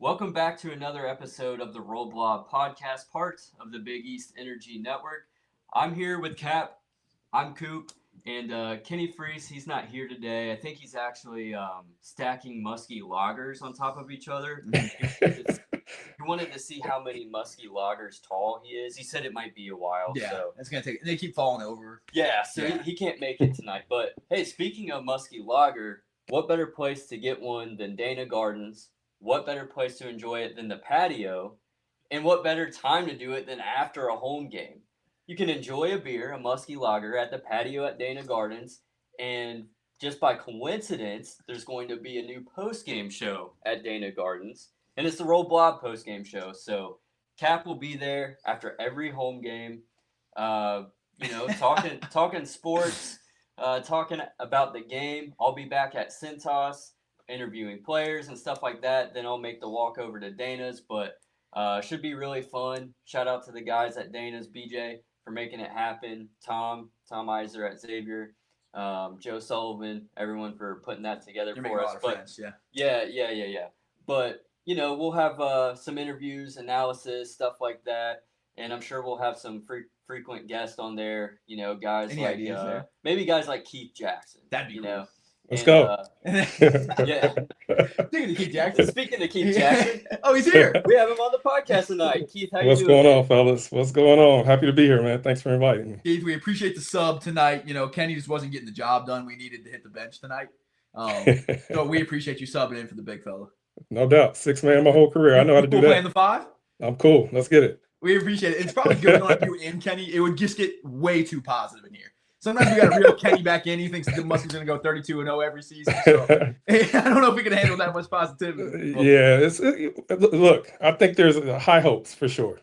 Welcome back to another episode of the Roll Blob podcast, part of the Big East Energy Network. I'm here with Cap. I'm Coop. And Kenny Freese, he's not here today. I think he's actually stacking musky lagers on top of each other. He wanted to see how many musky lagers tall he is. He said it might be a while. Yeah, so it's gonna take. They keep falling over. Yeah, so he can't make it tonight. But hey, speaking of musky lager, what better place to get one than Dana Gardens? What better place to enjoy it than the patio? And what better time to do it than after a home game? You can enjoy a beer, a musky lager, at the patio at Dana Gardens. And just by coincidence, there's going to be a new post-game show at Dana Gardens. And it's the Roll Blob post-game show. So Cap will be there after every home game. Talking sports, talking about the game. I'll be back at Cintas interviewing players and stuff like that. Then I'll make the walk over to Dana's, but should be really fun. Shout out to the guys at Dana's, BJ, for making it happen. Tom Iser at Xavier, Joe Sullivan, everyone for putting that together for us. Friends, yeah. But we'll have some interviews, analysis, stuff like that, and I'm sure we'll have some frequent guests on there. Guys maybe guys like Keith Jackson. That'd be cool. Let's go. Yeah. Speaking of Keith Jackson. Speaking of Keith Jackson. Oh, he's here. We have him on the podcast tonight. Keith, how you What's doing? going on, fellas? What's going on? Happy to be here, man. Thanks for inviting me. Keith, we appreciate the sub tonight. Kenny just wasn't getting the job done. We needed to hit the bench tonight. So we appreciate you subbing in for the big fella. No doubt. 6-man my whole career. I know how to do that. Playing the 5? I'm cool. Let's get it. We appreciate it. It's probably good to let you in, Kenny. It would just get way too positive in here. Sometimes we got to reel Kenny back in. He thinks the Muskies going to go 32-0 every season. So I don't know if we can handle that much positivity. Look, I think there's high hopes for sure.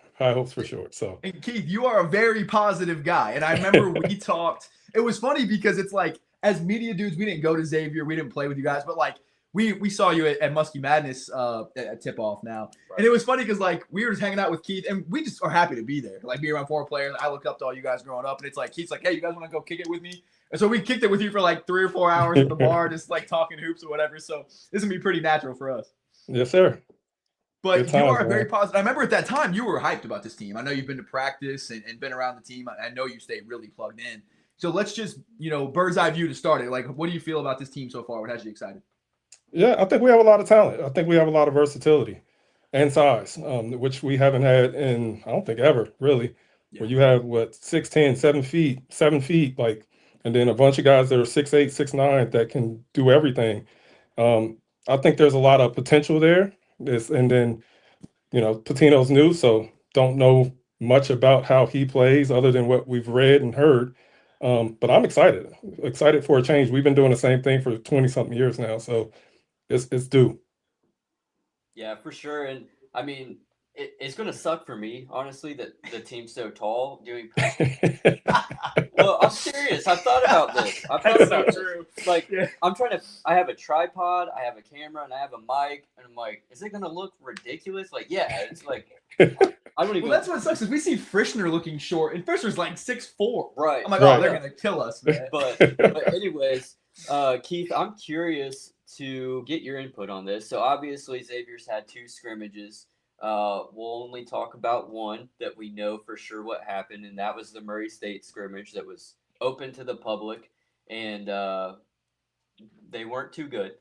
So, and Keith, you are a very positive guy. And I remember we talked. It was funny because it's like, as media dudes, we didn't go to Xavier. We didn't play with you guys. But like, we saw you at Muskie Madness at tip-off now. Right. And it was funny because, like, we were just hanging out with Keith, and we just are happy to be there. Like, be around 4 players. I look up to all you guys growing up, and it's like, Keith's like, hey, you guys want to go kick it with me? And so we kicked it with you for, like, 3 or 4 hours at the bar, just, like, talking hoops or whatever. So this is going to be pretty natural for us. Yes, sir. But you are very positive. I remember at that time you were hyped about this team. I know you've been to practice and been around the team. I know you stay really plugged in. So let's just, bird's eye view to start it. Like, what do you feel about this team so far? What has you excited? Yeah, I think we have a lot of talent. I think we have a lot of versatility and size, which we haven't had in, I don't think ever, really. Yeah. Where you have, 6'10", 7 feet, like, and then a bunch of guys that are 6'8", 6'9", that can do everything. I think there's a lot of potential there. And then, Patino's new, so don't know much about how he plays other than what we've read and heard. But I'm excited for a change. We've been doing the same thing for 20-something years now, so it's due. Yeah, for sure. And I mean, it's going to suck for me, honestly, that the team's so tall doing. Well, I'm serious. I've thought about this. Like, yeah. I have a tripod, I have a camera, and I have a mic, and I'm like, is it going to look ridiculous? Like, yeah, it's like, I don't even. Well, that's what sucks is we see Frischner looking short, and Frischner's like 6'4". Right. I'm like, they're going to kill us, man. But anyways, Keith, I'm curious to get your input on this. So obviously Xavier's had 2 scrimmages. We'll only talk about one that we know for sure what happened, and that was the Murray State scrimmage that was open to the public, and they weren't too good.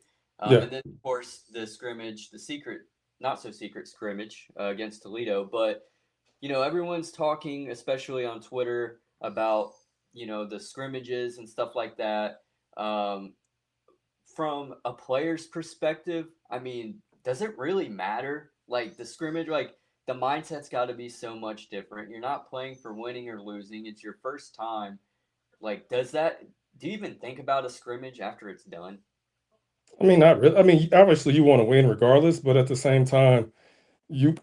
And then, of course, the scrimmage, the secret, not so secret scrimmage against Toledo. But, everyone's talking, especially on Twitter, about, the scrimmages and stuff like that. From a player's perspective, I mean, does it really matter? Like, the scrimmage, like, the mindset's got to be so much different. You're not playing for winning or losing. It's your first time. Like, do you even think about a scrimmage after it's done? I mean, not really. I mean, obviously you want to win regardless, but at the same time, you're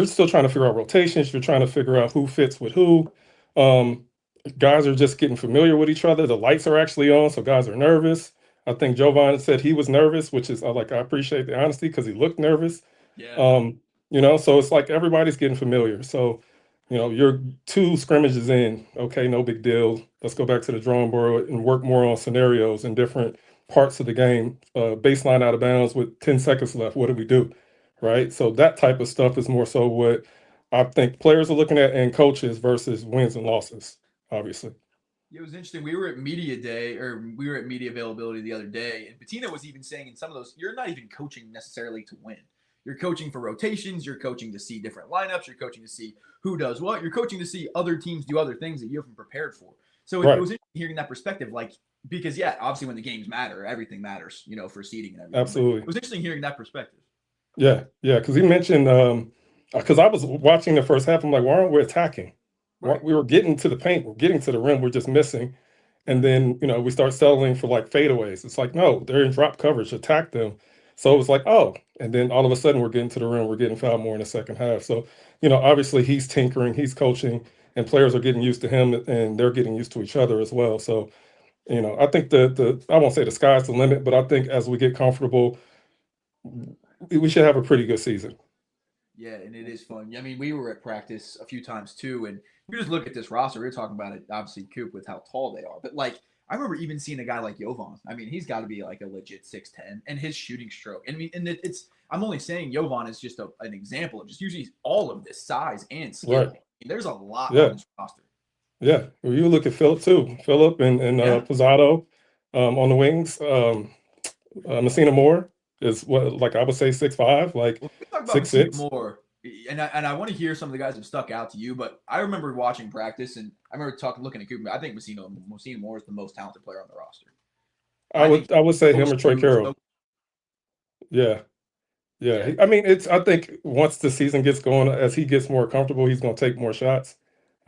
still trying to figure out rotations. You're trying to figure out who fits with who. Guys are just getting familiar with each other. The lights are actually on, so guys are nervous. I think Jovan said he was nervous, which is I appreciate the honesty because he looked nervous. Yeah. So it's like everybody's getting familiar. So, you're 2 scrimmages in. Okay, no big deal. Let's go back to the drawing board and work more on scenarios and different parts of the game. Baseline out of bounds with 10 seconds left. What do we do? right? So that type of stuff is more so what I think players are looking at and coaches versus wins and losses, obviously. It was interesting. We were at media day, or we were at media availability the other day, and Patina was even saying in some of those, you're not even coaching necessarily to win. You're coaching for rotations. You're coaching to see different lineups. You're coaching to see who does what. You're coaching to see other teams do other things that you haven't prepared for. So it Right. was interesting hearing that perspective, like because yeah, obviously when the games matter, everything matters, for seeding and everything. But Absolutely. it was interesting hearing that perspective. Yeah, yeah, because he mentioned because I was watching the first half, I'm like, why aren't we attacking? Right. We were getting to the paint, we're getting to the rim, we're just missing. And then, we start settling for like fadeaways. It's like, no, they're in drop coverage, attack them. So it was like, oh, and then all of a sudden we're getting to the rim, we're getting fouled more in the second half. So, obviously he's tinkering, he's coaching, and players are getting used to him and they're getting used to each other as well. So, I think the I won't say the sky's the limit, but I think as we get comfortable, we should have a pretty good season. Yeah, and it is fun. I mean, we were at practice a few times too, and you just look at this roster. We were talking about it, obviously, Coop, with how tall they are. But like, I remember even seeing a guy like Jovan. I mean, he's got to be like a legit 6'10", and his shooting stroke. And I mean, and it's I'm only saying Jovan is just an example of just usually all of this size and skill. Right. I mean, there's a lot Yeah. on this roster. Yeah, well, you look at Philip too. Philip and Yeah. Pizzato on the wings. Messina Moore is what, like I would say 6'5", like Well, we talk about 6'6". more, and I want to hear some of the guys that stuck out to you. But I remember watching practice, and I remember looking at Cooper. I think Messina Moore is the most talented player on the roster. I would say him or Trey Post- Carroll. Yeah, yeah. I mean, I think once the season gets going, as he gets more comfortable, he's going to take more shots.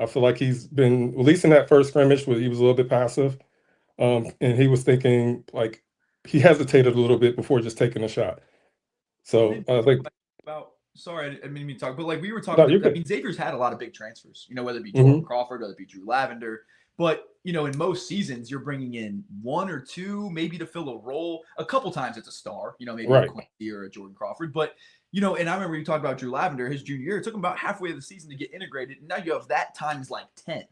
I feel like he's been, at least in that first scrimmage, where he was a little bit passive, and he was thinking like he hesitated a little bit before just taking a shot. So I think sorry, I didn't mean to talk, but like we were No, talking, you're I good. mean, Xavier's had a lot of big transfers, whether it be Mhm. Jordan Crawford, whether it be Drew Lavender. But, in most seasons, you're bringing in one or two, maybe to fill a role. A couple times it's a star, maybe Right. a Quincy or a Jordan Crawford. But, and I remember you talked about Drew Lavender, his junior year. It took him about halfway of the season to get integrated. And now you have that times like 10.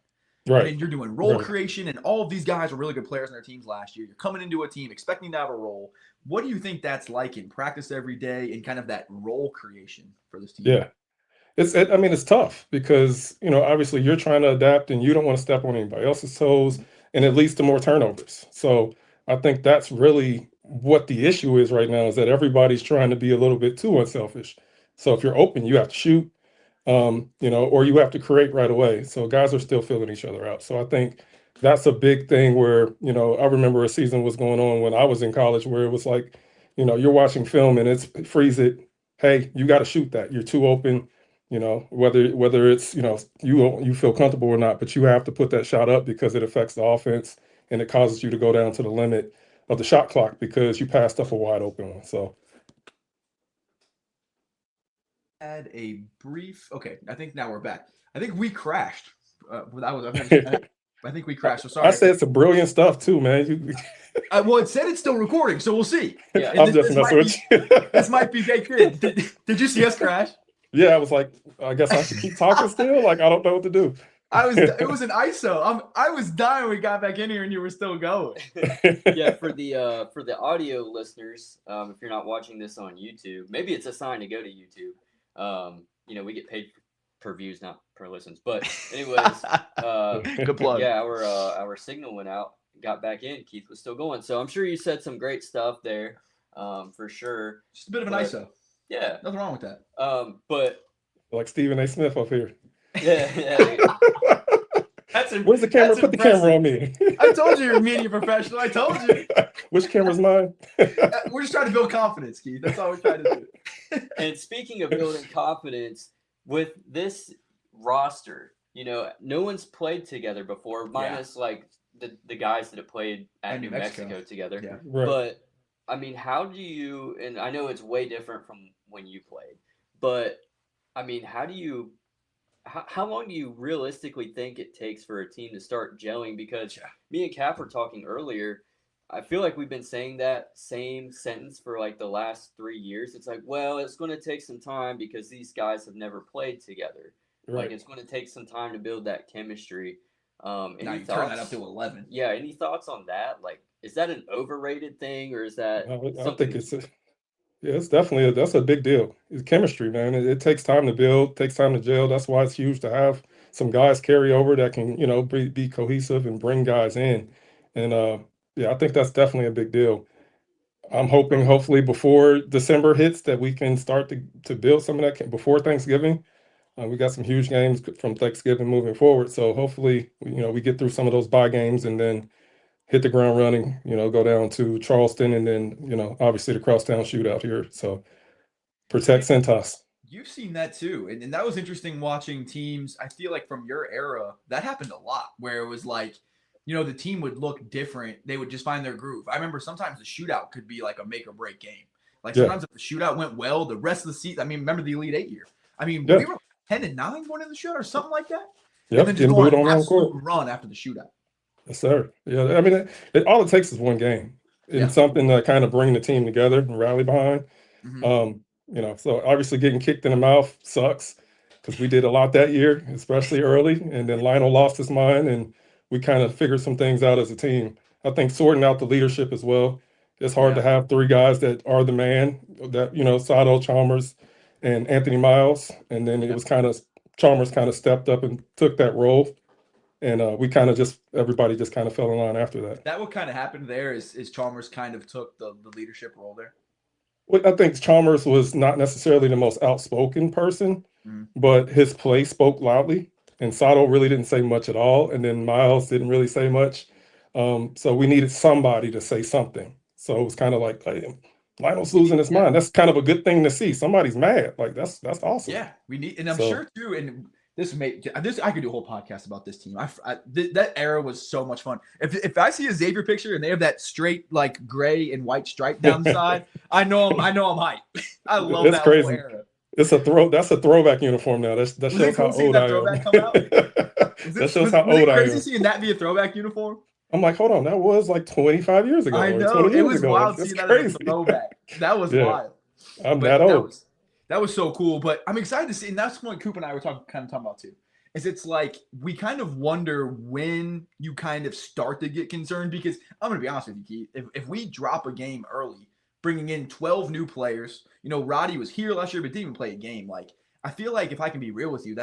Right. And you're doing role Right. creation, and all of these guys were really good players in their teams last year. You're coming into a team expecting to have a role. What do you think that's like in practice every day and kind of that role creation for this team? Yeah. I mean, it's tough because, obviously you're trying to adapt and you don't want to step on anybody else's toes, and it leads to more turnovers. So I think that's really what the issue is right now, is that everybody's trying to be a little bit too unselfish. So if you're open, you have to shoot, or you have to create right away. So guys are still filling each other out. So I think that's a big thing where, I remember a season was going on when I was in college where it was like, you're watching film and it's freeze it. Hey, you got to shoot that. You're too open. Whether it's, you feel comfortable or not, but you have to put that shot up because it affects the offense and it causes you to go down to the limit of the shot clock because you passed up a wide open one. So Had a brief. Okay, I think now we're back. I think we crashed. I think we crashed. So sorry. I said some brilliant stuff too, man. Well, it said it's still recording, so we'll see. Yeah. And I'm just messing with you. This might be baked in. Did you see us crash? Yeah, I was like, I guess I should keep talking still. Like, I don't know what to do. It was an ISO. I was dying when we got back in here and you were still going. Yeah, for the audio listeners, if you're not watching this on YouTube, maybe it's a sign to go to YouTube. We get paid per views, not per listens. But anyways, Good plug. yeah, our signal went out, got back in. Keith was still going, so I'm sure you said some great stuff there, for sure. Just a bit of an But- ISO. Yeah, Nothing wrong with that. but Like Stephen A. Smith up here. yeah. Where's the camera? That's Put the camera on me. I told you you're a media professional. I told you. Which camera's mine? We're just trying to build confidence, Keith. That's all we're trying to do. And speaking of building confidence, with this roster, no one's played together before, minus like the guys that have played at New Mexico together. Yeah. Right. But I mean, how do you? And I know it's way different from when you played, but I mean, how long do you realistically think it takes for a team to start gelling? Because me and Cap were talking earlier. I feel like we've been saying that same sentence for like the last 3 years. It's like, well, it's going to take some time because these guys have never played together. Right. Like, it's going to take some time to build that chemistry. Now Any you turn that thoughts? up to 11. Yeah, any thoughts on that? Like, is that an overrated thing, or is that I something? think Yeah, it's definitely that's a big deal. It's chemistry, man. It takes time to build, takes time to gel. That's why it's huge to have some guys carry over that can, be cohesive and bring guys in. And yeah, I think that's definitely a big deal. I'm hoping, hopefully, before December hits, that we can start to build some of that before Thanksgiving. We got some huge games from Thanksgiving moving forward. So hopefully, we get through some of those bye games and then hit the ground running, go down to Charleston and then, obviously the crosstown shootout here. So protect Centos. You've seen that too. And that was interesting watching teams. I feel like from your era, that happened a lot where it was like, the team would look different. They would just find their groove. I remember sometimes the shootout could be like a make or break game. Like Yeah. sometimes if the shootout went well, the rest of the season, I mean, remember the Elite Eight year? I mean, Yeah. we were 10-9 going in the shootout or something like that. Yep, And then just getting go on booed an on our absolute court. run after the shootout. Yes, sir. Yeah, I mean, all it takes is one game and Yeah. something to kind of bring the team together and rally behind. Mhm. So obviously getting kicked in the mouth sucks because we did a lot that year, especially early. And then Lionel lost his mind and we kind of figured some things out as a team. I think sorting out the leadership as well. It's hard to have three guys that are the man, that, Sato, Chalmers, and Anthony Miles. And then it was Chalmers kind of stepped up and took that role. And everybody just kind of fell in line after that. That what kind of happened there is Chalmers kind of took the leadership role there. Well, I think Chalmers was not necessarily the most outspoken person, but his play spoke loudly. And Sato really didn't say much at all. And then Miles didn't really say much. So we needed somebody to say something. So it was kind of like, hey, Lionel's losing his mind. That's kind of a good thing to see. Somebody's mad. Like that's awesome. Yeah, we need, and I'm sure too. And this I could do a whole podcast about this team. That era was so much fun. If I see a Xavier picture and they have that straight like gray and white stripe down the side, I know I'm hyped. I love that crazy. whole era. That's a throwback uniform now. That shows how old I am. That shows how old I am. Crazy seeing that be a throwback uniform. I'm like, hold on, that was like 25 years ago. I know it was wild seeing that as a throwback. That was wild. I'm that old. That was so cool, but I'm excited to see, and that's what Coop and I were talking about too. Is it's like we kind of wonder when you kind of start to get concerned because I'm gonna be honest with you, Keith. If we drop a game early, bringing in 12 new players, Roddy was here last year but didn't even play a game. Like I feel like if I can be real with you,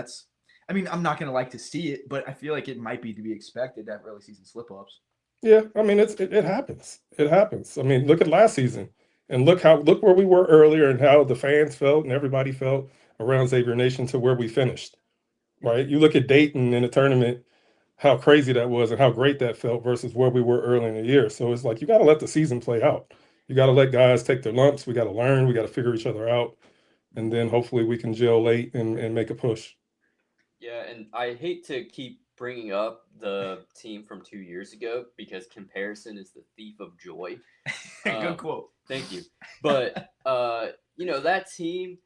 I'm not gonna like to see it, but I feel like it might be to be expected to have early season slip ups. Yeah, I mean it happens. It happens. I mean, look at last season. And look where we were earlier and how the fans felt and everybody felt around Xavier Nation to where we finished, right? You look at Dayton in the tournament, how crazy that was and how great that felt versus where we were early in the year. So it's like you got to let the season play out. You got to let guys take their lumps. We got to learn. We got to figure each other out. And then hopefully we can gel late and make a push. Yeah, and I hate to keep bringing up the team from 2 years ago because comparison is the thief of joy. Good quote. Thank you. But that team,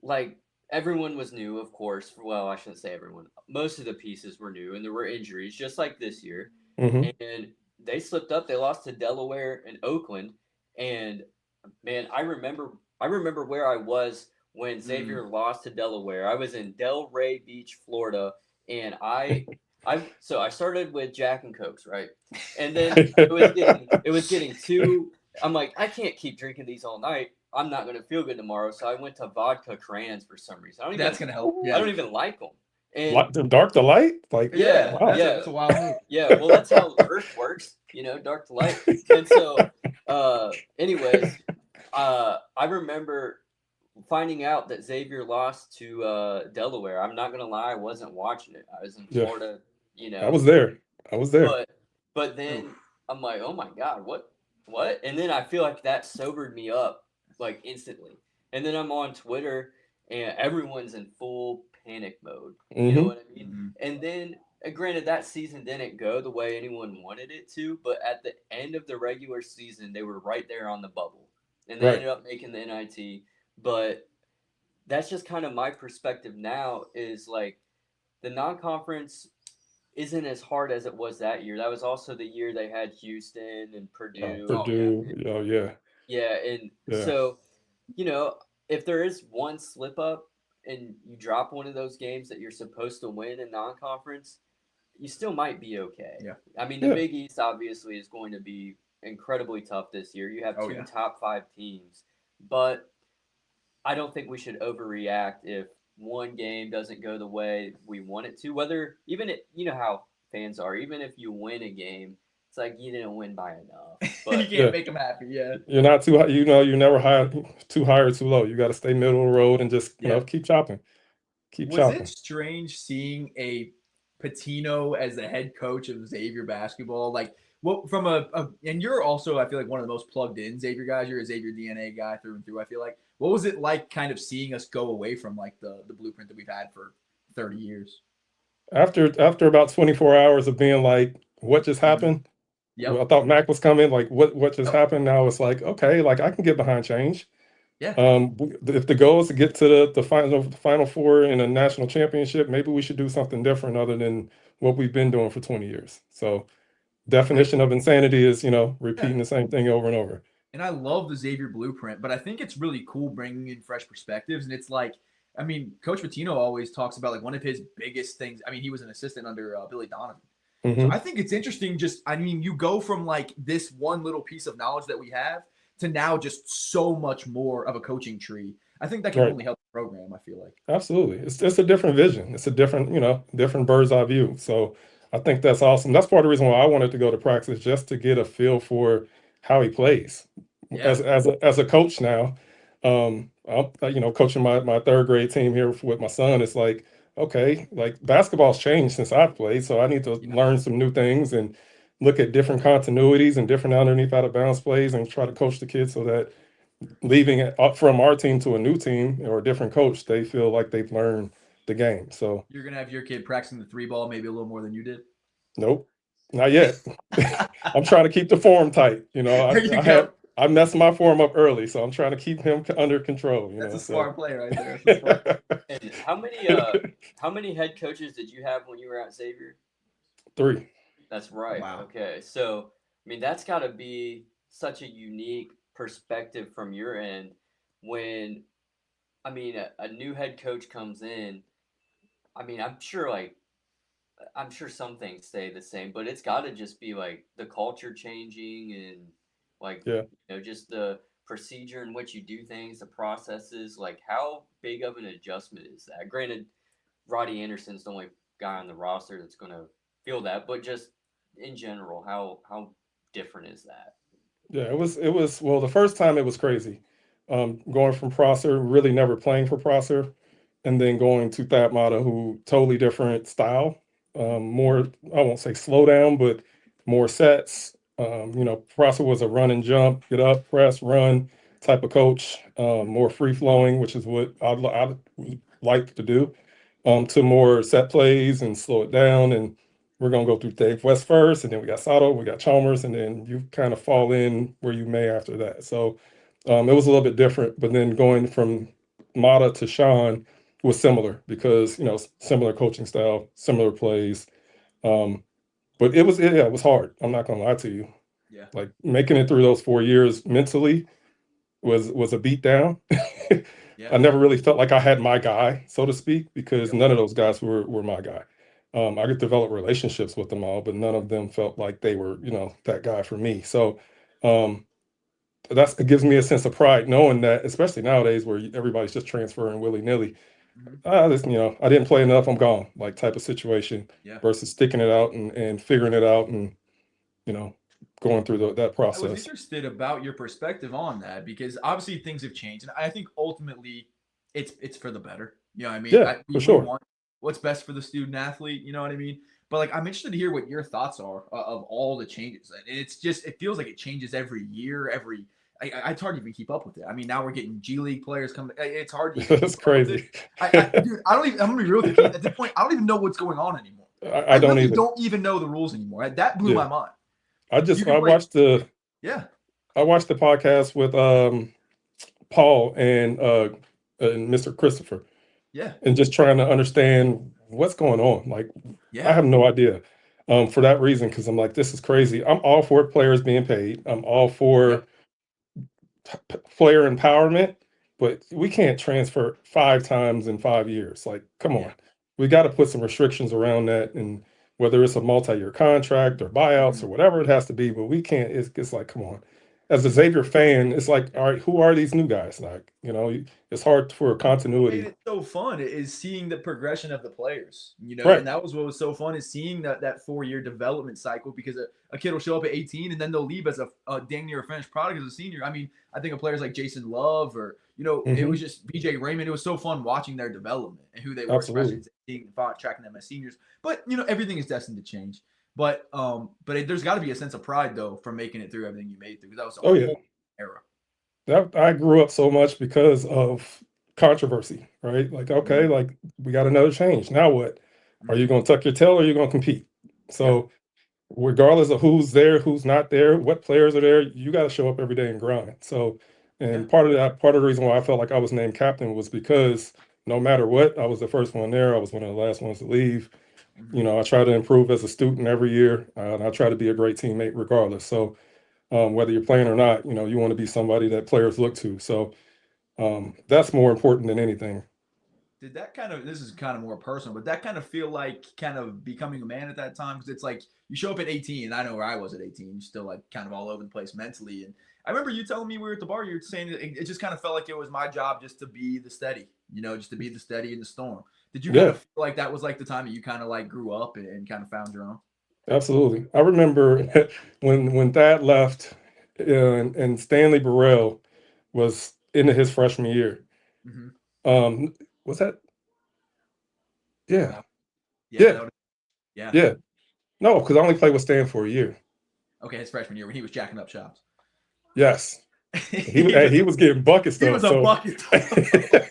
like everyone was new, of course. Well, I shouldn't say everyone. Most of the pieces were new, and there were injuries, just like this year. And they slipped up. They lost to Delaware and Oakland. And man, I remember where I was when Xavier lost to Delaware. I was in Delray Beach, Florida, and I started with Jack and Cokes, right? And then it was getting too. I'm like, I can't keep drinking these all night. I'm not going to feel good tomorrow. So I went to vodka crayons for some reason. That's going to help. Yeah. I don't even like them. And the dark to light? Like, yeah, wow. That's a wild move. Yeah, well, that's how Earth works, dark to light. And so, anyways, I remember finding out that Xavier lost to Delaware. I'm not going to lie. I wasn't watching it. I was in Florida, I was there. But then I'm like, oh my God, what? And then I feel like that sobered me up like instantly. And then I'm on Twitter and everyone's in full panic mode. You know what I mean? And then granted that season didn't go the way anyone wanted it to, but at the end of the regular season, they were right there on the bubble. And they ended up making the NIT. But that's just kind of my perspective now is like the non-conference isn't as hard as it was that year. That was also the year they had Houston and Purdue. Yeah, and so, if there is one slip up and you drop one of those games that you're supposed to win in non-conference, you still might be okay. Yeah. I mean, the Big East obviously is going to be incredibly tough this year. You have two top 5 teams, but I don't think we should overreact if one game doesn't go the way we want it to. Whether even it, you know how fans are. Even if you win a game, it's like you didn't win by enough. You But can't make them happy. Yeah. You're not too high, you're never too high or too low. You got to stay middle of the road and just, Yeah. keep chopping. Keep Was it chopping. strange seeing a Patino as the head coach of Xavier basketball? Like, what from and you're also, I feel like, one of the most plugged in Xavier guys. You're a Xavier DNA guy through and through. I feel like. What was it like, kind of seeing us go away from like the blueprint that we've had for 30 years? After about 24 hours of being like, what just happened? Yep. I thought Mac was coming. Like, what just Yep. happened? Now it's like, okay, like I can get behind change. Yeah. If the goal is to get to the final four in a national championship, maybe we should do something different other than what we've been doing for 20 years. So, definition of insanity is, repeating the same thing over and over. And I love the Xavier blueprint, but I think it's really cool bringing in fresh perspectives. And it's like, I mean, Coach Patino always talks about like one of his biggest things. I mean, he was an assistant under Billy Donovan. Mhm. So I think it's interesting. I mean, you go from like this one little piece of knowledge that we have to now just so much more of a coaching tree. I think that can Right. only help the program, I feel like. Absolutely. It's a different vision. It's a different, different bird's eye view. So I think that's awesome. That's part of the reason why I wanted to go to practice, just to get a feel for how he plays. Yeah. As a coach now, I'm coaching my third grade team here with my son. It's like, okay, like basketball's changed since I've played, so I need to learn some new things and look at different continuities and different underneath out of bounds plays and try to coach the kids so that leaving it up from our team to a new team or a different coach, they feel like they've learned the game. So You're going to have your kid practicing the 3-ball maybe a little more than you did? nope, not yet. I'm trying to keep the form tight. There you go. I messed my form up early, so I'm trying to keep him under control. That's a smart play right there. That's smart. and how many head coaches did you have when you were at Xavier? 3. That's right. Wow. Okay. So, I mean, that's got to be such a unique perspective from your end when, I mean, a new head coach comes in. I mean, I'm sure some things stay the same, but it's got to just be like the culture changing and like, Yeah. just the procedure in which you do things, the processes. Like, how big of an adjustment is that? Granted, Roddy Anderson's the only guy on the roster that's going to feel that, but just in general, how different is that? Yeah, it was well, the first time it was crazy. Going from Prosser, really never playing for Prosser, and then going to Thad Matta, who totally different style. More, I won't say slow down, but more sets. Prosser was a run and jump, get up, press, run type of coach. More free flowing, which is what I'd like to do. To more set plays and slow it down. And we're gonna go through Dave West first, and then we got Sato, we got Chalmers, and then you kind of fall in where you may after that. So it was a little bit different, but then going from Mata to Sean was similar because similar coaching style, similar plays. But it was hard. I'm not gonna lie to you. Yeah. Like making it through those 4 years mentally was a beat down. Yeah. I never really felt like I had my guy, so to speak, because none of those guys were my guy. I could develop relationships with them all, but none of them felt like they were, that guy for me. So it gives me a sense of pride knowing that, especially nowadays where everybody's just transferring willy nilly. I didn't play enough, I'm gone, like type of situation. Yeah. Versus sticking it out and figuring it out and going through that I was process. interested about your perspective on that because obviously things have changed, and I think ultimately it's for the better. You know what I mean? Yeah, for sure. Want what's best for the student athlete. You know what I mean? But like, I'm interested to hear what your thoughts are of all the changes. And it feels like it changes every year. It's hard to even keep up with it. I mean, now we're getting G League players coming. It's hard to even That's keep up with crazy. it. Dude, I don't even. I'm gonna be real with you. At this point, I don't even know what's going on anymore. I don't really either. don't even know the rules anymore. That blew my mind. I watched the podcast with Paul and Mr. Christopher. Yeah. And just trying to understand what's going on. Like, Yeah. I have no idea. For that reason, because I'm like, this is crazy. I'm all for players being paid. I'm all for player empowerment, but we can't transfer 5 times in 5 years. Like, come on. We got to put some restrictions around that, and whether it's a multi-year contract or buyouts or whatever it has to be, but we can't. It's like, come on. as a Xavier fan, it's like, all right, who are these new guys? Like, it's hard for Made continuity. it so fun is seeing the progression of the players, Right. and that was what was so fun is seeing that 4 year development cycle because a kid will show up at 18 and then they'll leave as a dang near finished product as a senior. I mean, I think of players like Jason Love or it was just BJ Raymond. It was so fun watching their development and who they were as Absolutely. freshmen, and tracking them as seniors. But everything is destined to change. But there's got to be a sense of pride though for making it through everything you made through because that was Oh a yeah. whole era. I grew up so much because of controversy, right? Like, okay, like we got another change. Now what? Are you going to tuck your tail or are you going to compete? So, regardless of who's there, who's not there, what players are there, you got to show up every day and grind. So, and part of the reason why I felt like I was named captain was because no matter what, I was the first one there. I was one of the last ones to leave. I try to improve as a student every year, and I try to be a great teammate regardless. So, whether you're playing or not, you want to be somebody that players look to. So that's more important than anything. Did that this is kind of more personal, but that kind of feel like kind of becoming a man at that time? Because it's like you show up at 18, and I know where I was at 18, still like kind of all over the place mentally. And I remember you telling me we were at the bar, you were saying that it just kind of felt like it was my job just to be the steady, just to be the steady in the storm. Did you kind of feel like that was like the time that you kind of like grew up and kind of found your own? Absolutely. I remember when Thad left and Stanley Burrell was into his freshman year. Was that? Yeah. Yeah. Yeah. No, because I only played with Stan for a year. Okay, his freshman year when he was jacking up shots. Yes. He was getting buckets though. He was a bucket.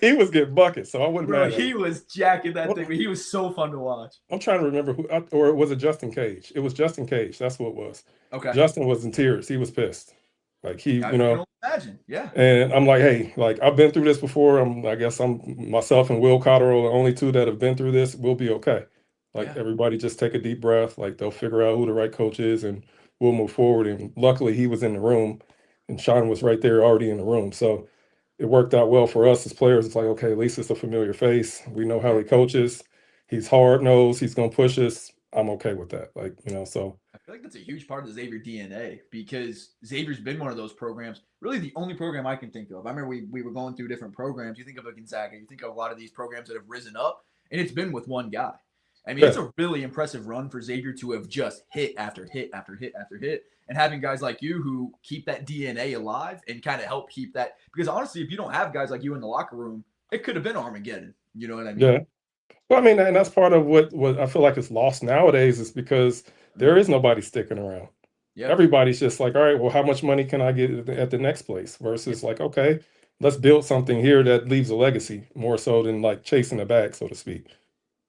He was getting buckets, so I wouldn't matter. He was jacking that thing, but he was so fun to watch. I'm trying to remember who, or was it Justin Cage? It was Justin Cage. That's what it was. Okay. Justin was in tears. He was pissed. Like I can imagine. Yeah. And I'm like, hey, like I've been through this before. I guess myself and Will Cotterill are the only two that have been through this. We'll be okay. Like everybody just take a deep breath. Like they'll figure out who the right coach is and we'll move forward. And luckily he was in the room and Sean was right there already in the room. So it worked out well for us as players. It's like, okay, at least it's a familiar face. We know how he coaches. He's hard-nosed. He's going to push us. I'm okay with that. Like, so. I feel like that's a huge part of the Xavier DNA because Xavier's been one of those programs, really the only program I can think of. I remember we were going through different programs. You think of a Gonzaga, you think of a lot of these programs that have risen up, and it's been with one guy. I mean, it's a really impressive run for Xavier to have just hit after hit after hit after hit, and having guys like you who keep that DNA alive and kind of help keep that. Because honestly, if you don't have guys like you in the locker room, it could have been Armageddon. You know what I mean? Yeah. Well, I mean, and that's part of what I feel like is lost nowadays is because there is nobody sticking around. Yep. Everybody's just like, all right, well, how much money can I get at the next place? Versus like, okay, let's build something here that leaves a legacy more so than like chasing a bag, so to speak.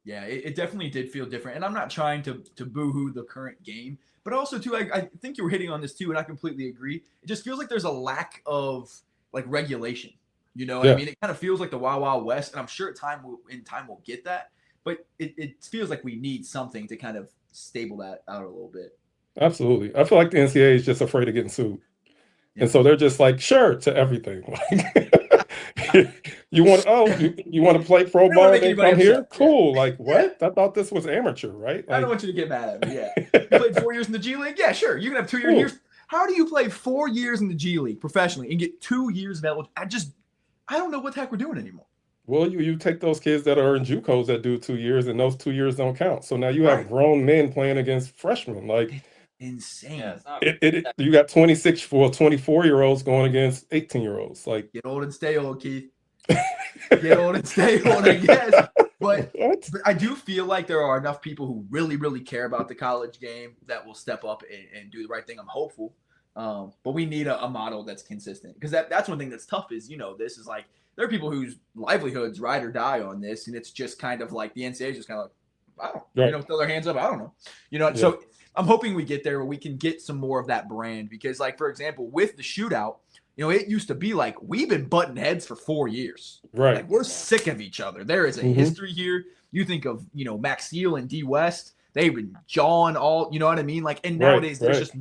Yeah, it definitely did feel different. And I'm not trying to boo-hoo the current game, but also too, I think you were hitting on this too, and I completely agree. It just feels like there's a lack of like regulation. You know what I mean? It kind of feels like the Wild Wild West, and I'm sure in time we'll get that. But it feels like we need something to kind of stable that out a little bit. Absolutely. I feel like the NCAA is just afraid of getting sued. And so they're just like, sure to everything. you want to play pro ball and come here? Cool. Like what? I thought this was amateur, right? Like, I don't want you to get mad at me. Yeah. You played 4 years in the G League? Yeah, sure. You can have 2 years. How do you play 4 years in the G League professionally and get 2 years of eligibility? I don't know what the heck we're doing anymore. Well, you take those kids that are in JUCOs that do 2 years, and those 2 years don't count. So now you have grown men playing against freshmen. Like insane. Yeah, you got 24-year-olds going against 18-year-olds. Like get old and stay old, Keith. Get old and stay old, I guess. But I do feel like there are enough people who really, really care about the college game that will step up and do the right thing. I'm hopeful. But we need a model that's consistent because that's one thing that's tough is, this is like there are people whose livelihoods ride or die on this. And it's just kind of like the NCAA is just kind of like, I don't throw their hands up. I don't know. So I'm hoping we get there where we can get some more of that brand because like, for example, with the shootout, it used to be like we've been butting heads for 4 years. Right. Like we're sick of each other. There is a history here. You think of, Max Seal and D West. They've been jawing all, you know what I mean? Like, and nowadays there's just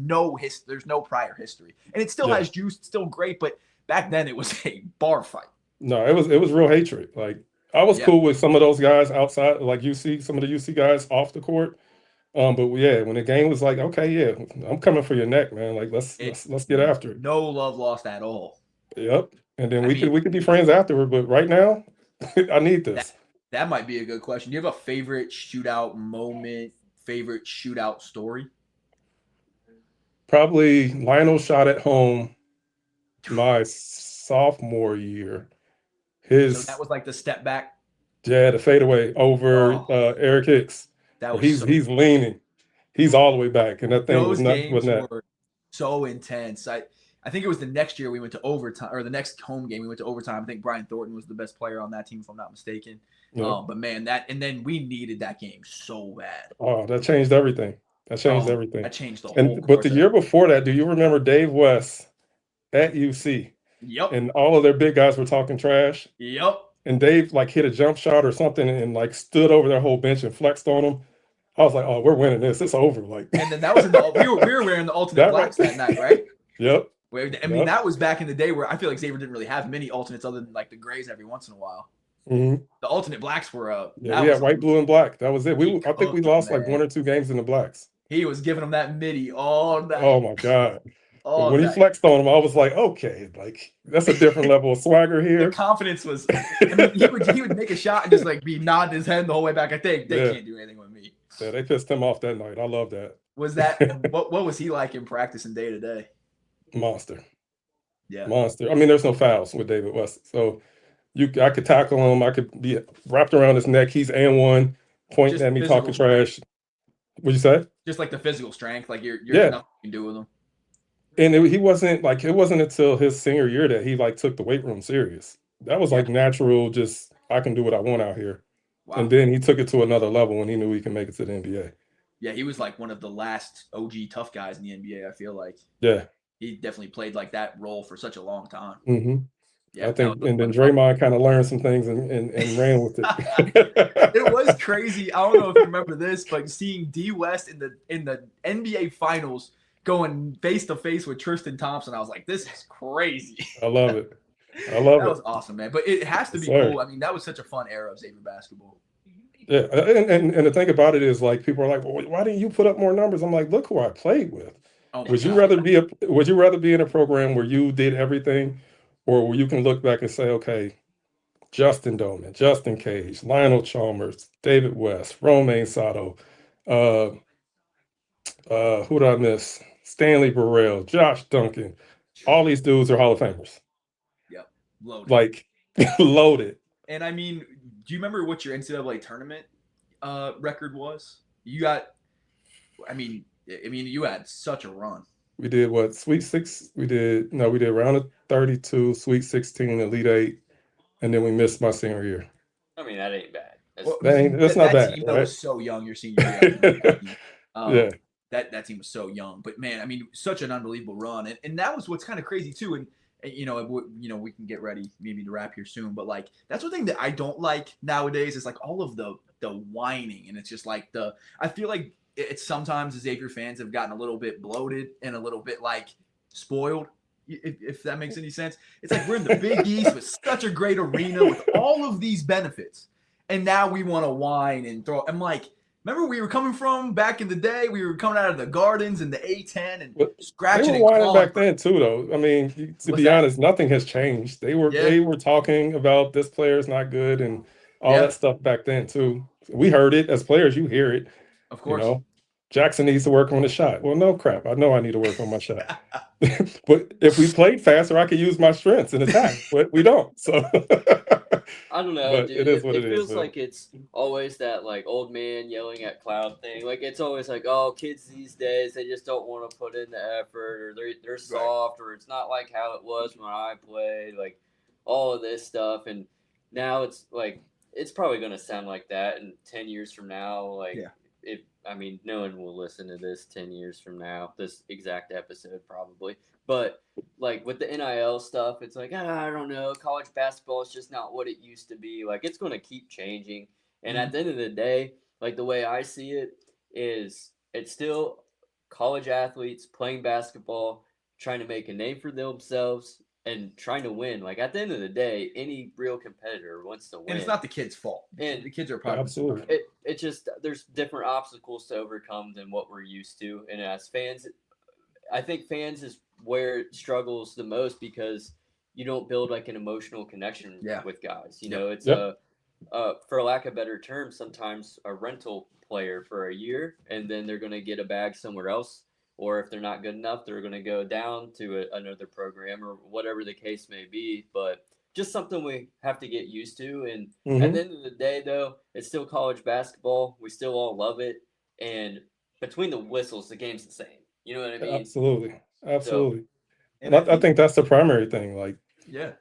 there's no prior history. And it still has juice, it's still great, but back then it was a bar fight. No, it was real hatred. Like I was cool with some of those guys outside, like some of the UC guys off the court. But yeah, when the game was like, okay, yeah, I'm coming for your neck, man. Like let's get after it. No love lost at all. Yep. And then I mean, we could be friends afterward, but right now, I need that this. that might be a good question. Do you have a favorite shootout moment, favorite shootout story? Probably Lionel shot at home my sophomore year. So that His was like the step back. yeah, the fadeaway over Oh, Eric Hicks, that where was so. he's leaning, he's all the way back, and that thing was Those nothing but games net. were so intense. I think it was the next year we went to overtime, or the next home game we went to overtime. I think Brian Thornton was the best player on that team, if I'm not mistaken. Yep. But man, that and then we needed that game so bad. Oh, that changed everything. That changed Oh, everything. that changed the whole And but course the of year that. before that, do you remember Dave West at UC? Yep, And all of their big guys were talking trash. yep. And Dave like hit a jump shot or something and like stood over their whole bench and flexed on them. I was like, oh, we're winning this. It's over. Like And then that was in the we were wearing the alternate that blacks right. that night, right? Yep. I mean, that was back in the day where I feel like Xavier didn't really have many alternates other than like the grays every once in a while. hmm The alternate blacks were Yeah, we had white, blue, and black. That was it. I think we cooked, lost like man. 1 or 2 games in the blacks. He was giving them that midi all night. Oh my God. But All when he night. flexed on him, I was like, okay, like that's a different level of swagger The here. confidence was. I mean, he would make a shot and just like be nodding his head the whole way back. I think they Yeah. can't do anything with me. Yeah, they pissed him off that night. I love that. Was that what was he like in practice and day to day? Monster. Yeah. Monster. I mean, there's no fouls with David West. So I could tackle him. I could be wrapped around his neck. He's and one pointing Just at me, physical talking trash. What'd you say? Just like the physical strength, like you're Yeah. nothing you can do with him. And he wasn't like it wasn't until his senior year that he like took the weight room serious. That was like natural, just I can do what I want out here. Wow. And then he took it to another level when he knew he could make it to the NBA. Yeah, he was like one of the last OG tough guys in the NBA. I feel like Yeah. he definitely played like that role for such a long time. hmm Yeah, I think, and then Draymond kind of learned some things and ran with it. It was crazy. I don't know if you remember this, but seeing D West in the NBA Finals going face to face with Tristan Thompson, I was like, this is crazy. I love it. I love That it. was awesome, man. But it has to be Yes, sir. cool. I mean, that was such a fun era of Xavier basketball. Yeah, and the thing about it is like people are like, well, why didn't you put up more numbers? I'm like, look who I played with. Oh my Would you God. rather be in a program where you did everything, or where you can look back and say, okay, Justin Doman, Justin Cage, Lionel Chalmers, David West, Romain Sato, uh, who did I miss? Stanley Burrell, Josh Duncan. All these dudes are Hall of Famers. Yep. Loaded. Like loaded. And I mean, do you remember what your NCAA tournament record was? You got, I mean, you had such a run. We did what? Sweet Six. We did round of 32, Sweet 16, Elite 8, and then we missed my senior year. I mean, that ain't bad. That's not bad, Team right? that was so young your senior year. Yeah. That team was so young, but man, I mean, such an unbelievable run, and that was what's kind of crazy too. And we can get ready maybe to wrap here soon, but like that's one thing that I don't like nowadays is like all of the whining, and it's just like I feel like it's sometimes Xavier fans have gotten a little bit bloated and a little bit like spoiled. If that makes any sense, it's like we're in the Big East with such a great arena with all of these benefits, and now we want to whine and throw. I'm like, remember we were coming from back in the day? We were coming out of the Gardens and the A10 and scratching. They were whining back then too, though. I mean, to be honest, nothing has changed. They were talking about this player's not good and all that stuff back then too. We heard it as players. You hear it, of course. You know, Jackson needs to work on the shot. Well, no crap. I know I need to work on my shot. But if we played faster, I could use my strengths and attack. But we don't. So I don't know, but dude. it is what it is. feels like it's always that like old man yelling at cloud thing. Like it's always like, oh, kids these days they just don't want to put in the effort, or they're soft, or it's not like how it was when I played. Like all of this stuff, and now it's like it's probably gonna sound like that in 10 years from now. Like no one will listen to this 10 years from now, this exact episode probably. But like with the NIL stuff, it's like, I don't know, college basketball is just not what it used to be. Like it's going to keep changing. And at the end of the day, like the way I see it is it's still college athletes playing basketball, trying to make a name for themselves and trying to win. Like at the end of the day, any real competitor wants to win. And it's not the kids' fault. And the kids are probably absolutely. it's just there's different obstacles to overcome than what we're used to, and as fans, I think fans is where it struggles the most because you don't build like an emotional connection Yeah. with guys. You Yep. know, it's Yep. for lack of a better term, sometimes a rental player for a year, and then they're going to get a bag somewhere else. Or if they're not good enough, they're going to go down to another program or whatever the case may be. But just something we have to get used to. And at Hmm. the end of the day, though, it's still college basketball. We still all love it. And between the whistles, the game's the same. You know what I mean? Absolutely. So, Absolutely. And And I I think, think that's the primary thing. Like, yeah,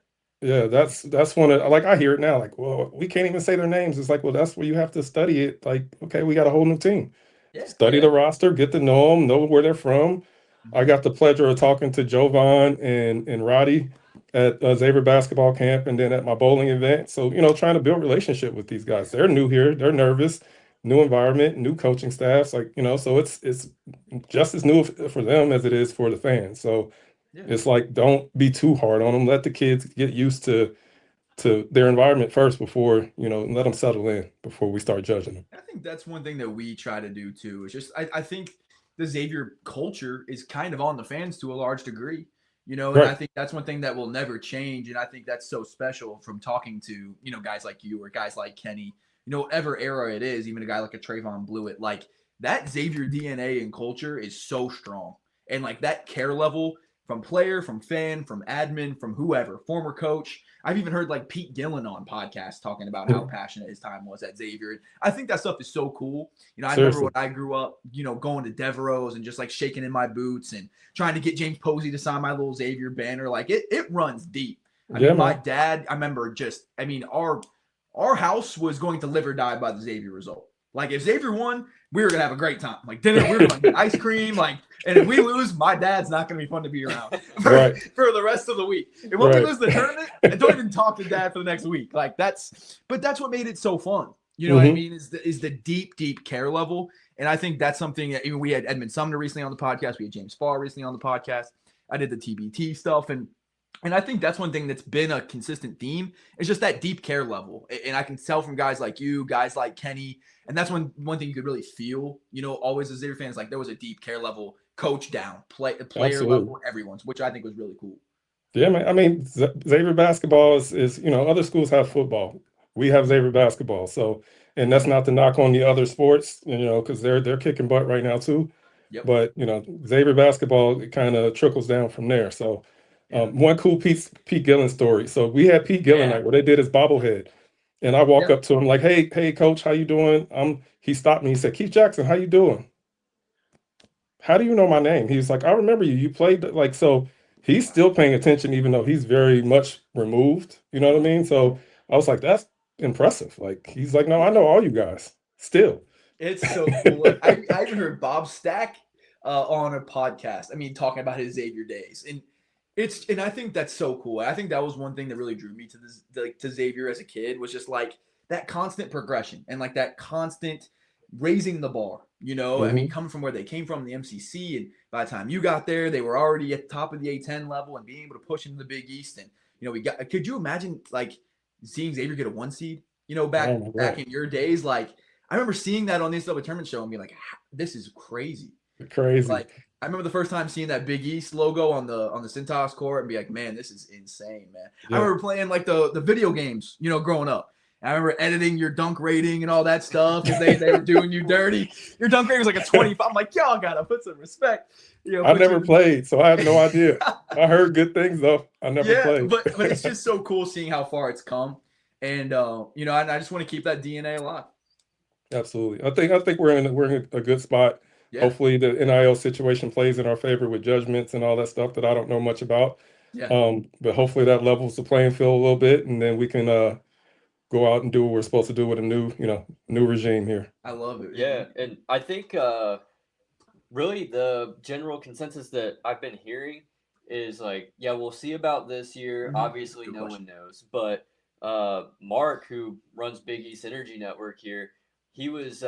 yeah, that's one of, like, I hear it now, like, well, we can't even say their names. It's like, well, that's where you have to study it. Like, okay, we got a whole new team. yeah, Study yeah. the roster, get to know them, know where they're from. I Mhm. got the pleasure of talking to Jovan and Roddy at Xavier basketball camp, and then at my bowling event. So, trying to build relationship with these guys. They're new here, they're nervous, new environment, new coaching staffs. Like, so it's just as new for them as it is for the fans. So yeah. it's like, don't be too hard on them. Let the kids get used to their environment first before, let them settle in before we start judging them. I think that's one thing that we try to do too. It's just I think the Xavier culture is kind of on the fans to a large degree, and I Right. think that's one thing that will never change. And I think that's so special from talking to, guys like you or guys like Kenny, whatever era it is, even a guy like a Trayvon Blewett, like that Xavier DNA and culture is so strong. And like that care level from player, from fan, from admin, from whoever, former coach. I've even heard like Pete Gillen on podcasts talking about how passionate his time was at Xavier. I think that stuff is so cool. I remember when Seriously. I grew up, going to Devereaux's and just like shaking in my boots and trying to get James Posey to sign my little Xavier banner. Like it runs deep. I Yeah, mean, my man. dad, I remember our house was going to live or die by the Xavier result. Like if Xavier won, we were gonna have a great time. Like dinner, we were gonna get ice cream. Like, and if we lose, my dad's not gonna be fun to be around for, Right. for the rest of the week. And when we Right. lose the tournament, I don't even talk to dad for the next week. Like but that's what made it so fun. You know what I Hmm. mean? Is the deep care level, and I think that's something that even we had Edmund Sumner recently on the podcast. We had James Farr recently on the podcast. I did the TBT stuff, and I think that's one thing that's been a consistent theme. It's just that deep care level. And I can tell from guys like you, guys like Kenny, and that's one thing you could really feel, always as Xavier fans, like there was a deep care level, coach down, player Absolutely. level, everyone's, which I think was really cool. Yeah, man. I mean, Xavier basketball is, other schools have football. We have Xavier basketball. So, and that's not to knock on the other sports, because they're kicking butt right now too. Yep. But, Xavier basketball, it kind of trickles down from there. So, Yeah. one cool Pete Gillen story. So we had Pete Gillen Yeah. night where they did his bobblehead. And I walk Yep. up to him like, hey, coach, how you doing? He stopped me. He said, Keith Jackson, how you doing? How do you know my name? He was like, I remember you. You played like, so he's still paying attention, even though he's very much removed. You know what I mean? So I was like, that's impressive. Like, he's like, no, I know all you guys still. It's so cool. Like I even heard Bob Stack on a podcast. I mean, talking about his Xavier days, and I think that's so cool. I think that was one thing that really drew me to this, like to Xavier as a kid, was just like that constant progression and like that constant raising the bar. I mean, Hmm. coming from where they came from, the MCC, and by the time you got there, they were already at the top of the A10 level and being able to push into the Big East. And we got. Could you imagine like seeing Xavier get a 1 seed? Oh Back my back God. in your days, like I remember seeing that on the NCAA tournament show and being like, "This is crazy." Crazy. Like I remember the first time seeing that Big East logo on the Cintas court and be like, "Man, this is insane, man." I Yeah. remember playing like the video games, growing up. I remember editing your dunk rating and all that stuff because they were doing you dirty. Your dunk rating was like a 25. I'm like, y'all gotta put some respect. I Put never you. played, so I have no idea. I heard good things though. I never Yeah, played. but it's just so cool seeing how far it's come, and and I just want to keep that DNA alive. Absolutely. I think we're in a good spot. Yeah, Hopefully the NIL situation plays in our favor with judgments and all that stuff that I don't know much about. yeah, But hopefully that levels the playing field a little bit, and then we can go out and do what we're supposed to do with a new regime here. I love it. Yeah, and I think really the general consensus that I've been hearing is like, yeah, we'll see about this year. Mhm. Obviously, Good no question. one knows, but Mark, who runs Big East Energy Network here, he was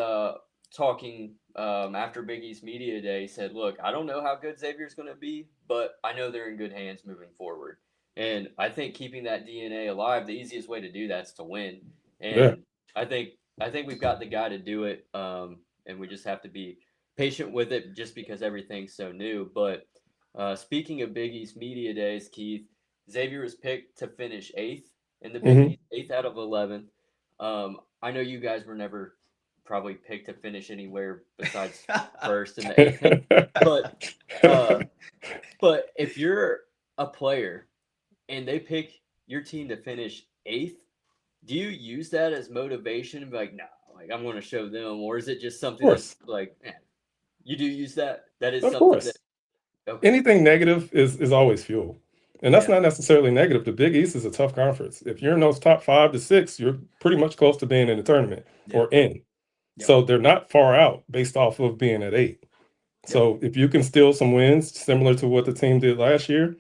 talking after Big East Media Day. He said, "Look, I don't know how good Xavier's going to be, but I know they're in good hands moving forward." And I think keeping that DNA alive, the easiest way to do that's to win. Yeah. And I think I think we've got the guy to do it, and we just have to be patient with it, just because everything's so new. But speaking of Big East Media Days, Keith, Xavier was picked to finish eighth in the Big Mhm. East, eighth out of 11. I know you guys were never probably picked to finish anywhere besides first in the eighth, but uh, but if you're a player and they pick your team to finish eighth, do you use that as motivation and be like, no, like I'm going to show them, or is it just Of something that's course, like, man, you do use that? That is of something that course. okay, Anything negative is always fuel. And that's Yeah. not necessarily negative. The Big East is a tough conference. If you're in those top 5 to 6, you're pretty much close to being in the tournament Yeah. or in. Yep. So they're not far out based off of being at 8. So if you can steal some wins similar to what the team did last year,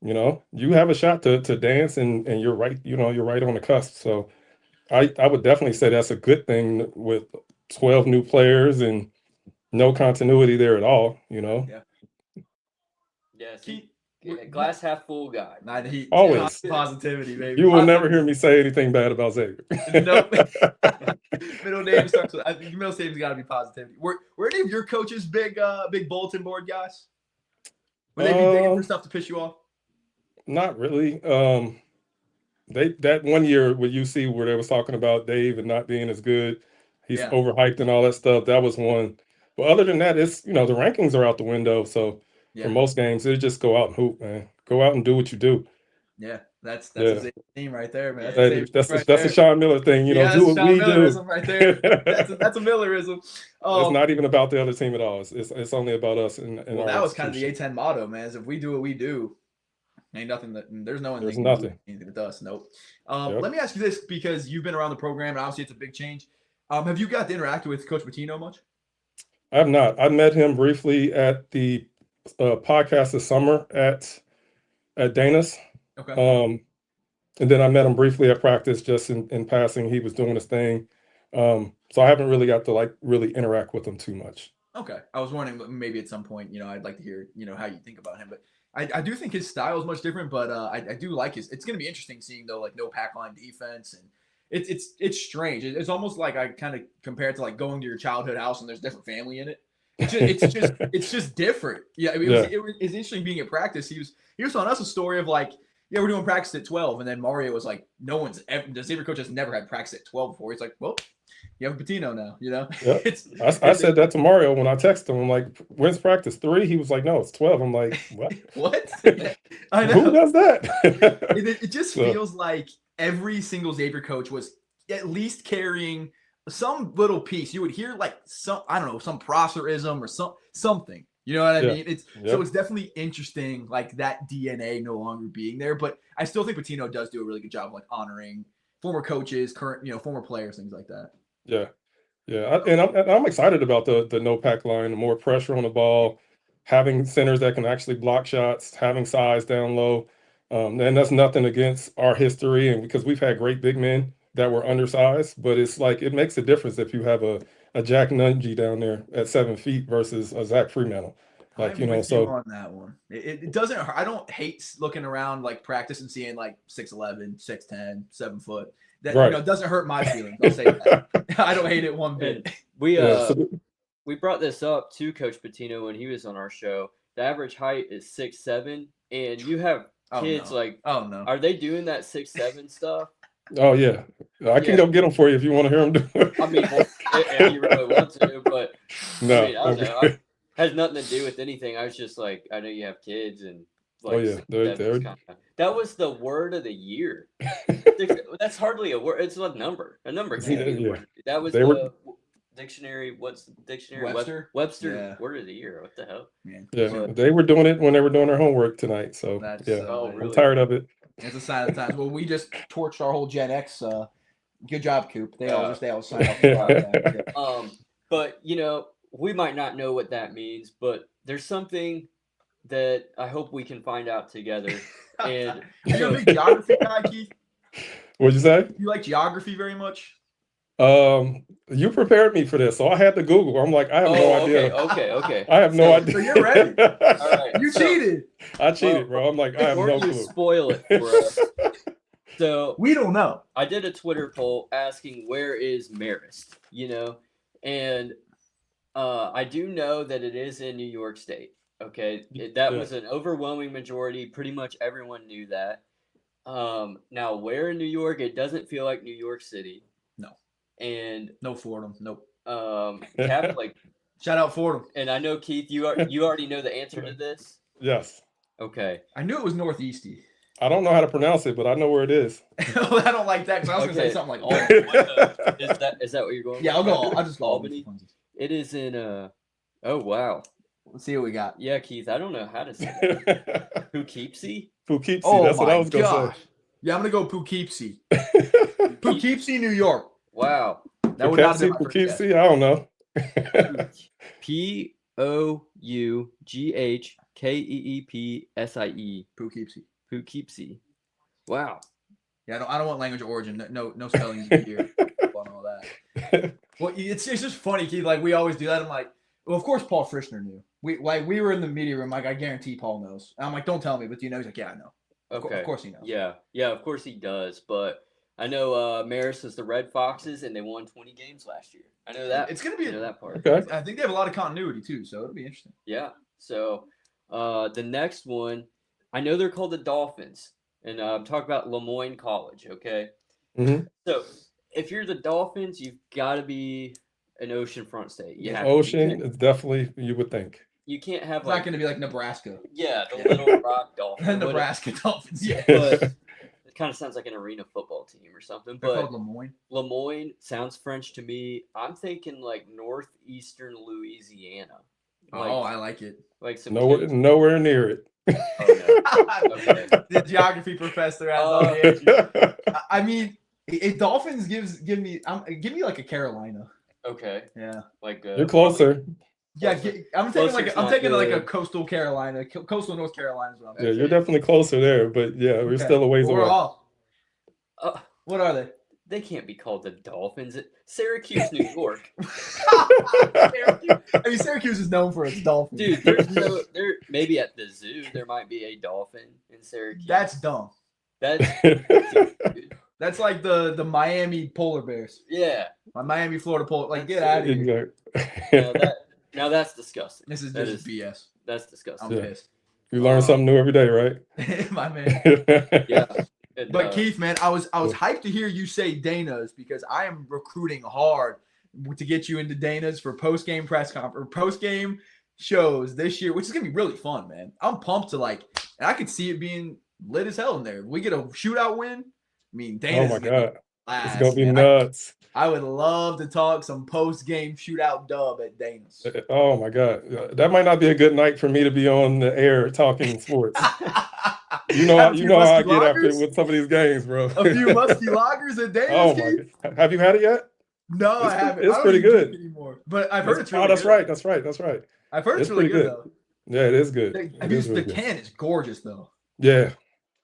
you have a shot to dance, and you're right, you're right on the cusp. So I would definitely say that's a good thing with 12 new players and no continuity there at all. Yeah. yeah, Keith, glass half full guy. Not he. Always. Positivity, baby. You will never Positivity. hear me say anything bad about Xavier. Nope. Middle name starts with. I think your middle name's got to be positivity. Were any of your coaches big bulletin board guys? Would they be digging for stuff to piss you off? Not really. That one year with UC where they was talking about Dave and not being as good, he's Yeah. overhyped and all that stuff. That was one. But other than that, it's the rankings are out the window. So Yeah. for most games, they just go out and hoop, man. Go out and do what you do. Yeah, that's Yeah. a Xavier theme right there, man. That's a Sean Miller thing. Yeah, Do that's what we do. Millerism right there. That's a Millerism. It's not even about the other team at all. It's only about us. And Well, our that was kind of the execution. A10 motto, man. Is if we do what we do, ain't nothing there's no one There's that can do nothing. anything with us. Nope. Yep. Let me ask you this, because you've been around the program and obviously it's a big change. Have you got to interact with Coach Pitino much? I have not. I met him briefly at the podcast this summer at Dana's. Okay. And then I met him briefly at practice, just in passing. He was doing his thing. So I haven't really got to really interact with him too much. Okay. I was wondering maybe at some point, I'd like to hear, how you think about him. But I do think his style is much different, but I do like it's going to be interesting seeing, though, no pack line defense. And it's strange. It's almost like I kind of compare it to going to your childhood house and there's different family in it. It's just different. Yeah. I mean, it was interesting being at practice. He was telling us a story of yeah, we're doing practice at 12. And then Mario was like, the Xavier coach has never had practice at 12 before. He's like, well, you have a Pitino now, Yep. I said that to Mario when I texted him. I'm like, when's practice? 3? He was like, no, it's 12. I'm like, what? What? I know. Who does that? It just feels like every single Xavier coach was at least carrying some little piece. You would hear some, I don't know, some Prosserism or something. You know what I mean? So it's definitely interesting, that DNA no longer being there. But I still think Pitino does do a really good job of honoring former coaches, current, former players, things like that. Yeah. And I'm excited about the no pack line, the more pressure on the ball, having centers that can actually block shots, having size down low. And that's nothing against our history, and because we've had great big men that were undersized, but it's it makes a difference if you have a Jack Nungy down there at 7 feet versus a Zach Fremantle. I'm with you on that one. It doesn't hurt. I don't hate looking around practice and seeing 6'11", 6'10", 7 foot. That Right. Doesn't hurt my feelings. I'll say that. I don't hate it one bit. We brought this up to Coach Pitino when he was on our show. The average height is 6'7", and you have kids are they doing that 6'7" stuff? Oh yeah, I can go get them for you if you want to hear them do it. I mean, if you really want to, but no, I don't know. It has nothing to do with anything. I was just I know you have kids and. Oh yeah, that was the word of the year. That's hardly a word. It's a number. A number can't be a word. That was dictionary. What's the dictionary? Webster word of the year. What the hell? Yeah, they were doing it when they were doing their homework tonight. So really? I'm tired of it. It's a sign of the times. Well, we just torched our whole Gen X. Good job, Coop. They all sign off that. But we might not know what that means, but there's something that I hope we can find out together. And are you a big geography guy, Keith? What'd you say? You like geography very much? You prepared me for this, so I had to Google. I'm like, I have no idea. Okay. I have no idea. So you're ready. All right. You cheated. I cheated, bro. I'm like, I have no clue. Spoil it for us. So We don't know. I did a Twitter poll asking where is Marist, and I do know that it is in New York State. Okay, that Yeah. was an overwhelming majority. Pretty much everyone knew that. Now where in New York? It doesn't feel like New York City. No. And No Fordham. Nope. Cap, Shout out Fordham. and I know Keith, you already know the answer to this. Yes. Okay. I knew it was northeasty. I don't know how to pronounce it, but I know where it is. I don't like that because I was gonna say Okay. something like What, Albany. is that what you're going? Yeah, I'll with? go. I'll just go Albany. Albany. It is in Oh wow. Let's see what we got. Yeah, Keith. I don't know how to say that. Poughkeepsie. Poughkeepsie. Oh That's what I my was gonna gosh. Yeah, I'm gonna go Poughkeepsie. say. Poughkeepsie, New York. Wow. That would not have been my Poughkeepsie, first guess. Poughkeepsie. I don't know. Poughkeepsie. Poughkeepsie. Poughkeepsie. Wow. Yeah, I don't want language of origin. No spelling here on all that. Well, it's just funny, Keith. Like we always do that. I'm like, well, of course Paul Frischner knew. We were in the media room. Like I guarantee Paul knows. And I'm like, don't tell me, but do you know? He's like, yeah, I know. Okay. Of course he knows. Yeah. Of course he does. But I know Marist is the Red Foxes, and they won 20 games last year. I know that. It's gonna be. I know that part. Okay. I think they have a lot of continuity too, so it'll be interesting. Yeah. So the next one, I know they're called the Dolphins, and I'm talking about Lemoyne College. Okay. Mhm. So if you're the Dolphins, you've got to be an oceanfront state. You have Ocean is definitely, you would think. You can't have It's like not gonna be like Nebraska. the Little Rock Dolphins. The Nebraska Dolphins. Yeah. But it kind of sounds like an arena football team or something. They're But called Lemoyne. Lemoyne sounds French to me. I'm thinking like northeastern Louisiana. Oh, I like it. Like some Nowhere near it. Oh, no. Okay. The geography professor has Oh. on the edge. I mean, if Dolphins give me like a Carolina. Okay. Yeah. Like You're closer. Yeah, I'm taking Closer's I'm not taking like a good. coastal Carolina, coastal North Carolina is what I'm Yeah, thinking. you're definitely closer there, but yeah, we're Okay. still a ways We're away. off. Uh, What are they? they can't be called the Dolphins. Syracuse, New York. Syracuse. I mean, Syracuse is known for its dolphins. Dude, there's no there. Maybe at the zoo there might be a dolphin in Syracuse. That's dumb. That's That's like the Miami polar bears. yeah. My Miami, Florida polar. Like, get out of here. Exactly. Now that's disgusting. This is That just BS. That's I'm disgusting. Yeah. pissed. You learn something new every day, right? My man. Yeah. And, But Keith, man, I was hyped to hear you say Dana's because I am recruiting hard to get you into Dana's for post game press conference or post game shows this year, which is gonna be really fun, man. I'm pumped to and I could see it being lit as hell in there. We get a shootout win. I mean, Oh Dana's my God. blast, It's gonna be man. nuts. I would love to talk some post game shootout dub at Dana's. Oh my God. That might not be a good night for me to be on the air talking sports. You know Have a few how I musky get after lagers? with some of these games, bro. A few musky lagers at Dana's. Oh Keith? my God. Have you had it yet? No, I It's- haven't. it's I don't pretty even good. drink anymore. But I've heard it's really Oh, that's good. right. That's right. That's right. I've heard it's It's really pretty good, good. though. Yeah, it is good. I It mean, is the really good. can is gorgeous, though. Yeah.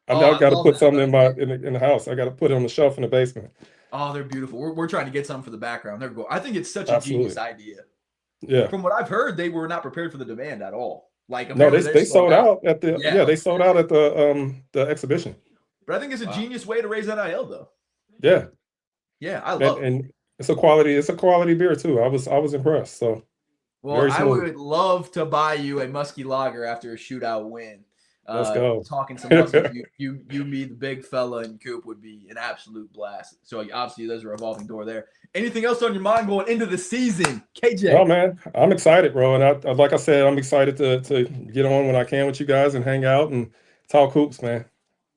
Oh, I've I got to love put that. something in the house. I got to put it on the shelf in the basement. Oh, they're beautiful. We're trying to get some for the background. They're I think it's such a Absolutely. genius idea. Yeah. From what I've heard, they were not prepared for the demand at all. Like No, apparently they they're sold out at the Yeah. they sold out at the exhibition. But I think it's a Wow. genius way to raise NIL, though. Yeah. Yeah, I love it. And it's a quality beer too. I was impressed. So Well, very I smooth. would love to buy you a musky lager after a shootout win. Let's go. Talking some musky, you, me, the big fella, and Coop would be an absolute blast. So obviously, there's a revolving door there. Anything else on your mind going into the season, KJ? Oh man, I'm excited, bro. And I like I said, I'm excited to get on when I can with you guys and hang out and talk hoops, man.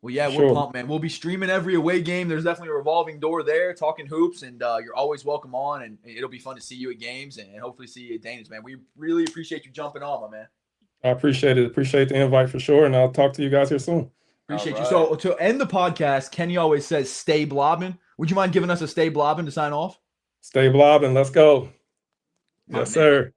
Well, yeah, we're Sure. pumped, man. We'll be streaming every away game. There's definitely a revolving door there, talking hoops, and you're always welcome on. And it'll be fun to see you at games and hopefully see you at Dana's, man. We really appreciate you jumping on, my man. I appreciate it. Appreciate the invite for sure. And I'll talk to you guys here soon. Appreciate you. All So to end the podcast, Kenny always says, "Stay blobbing." Would you mind giving us a "Stay blobbing" to sign off? Stay blobbing. Let's go. My Yes, man. sir.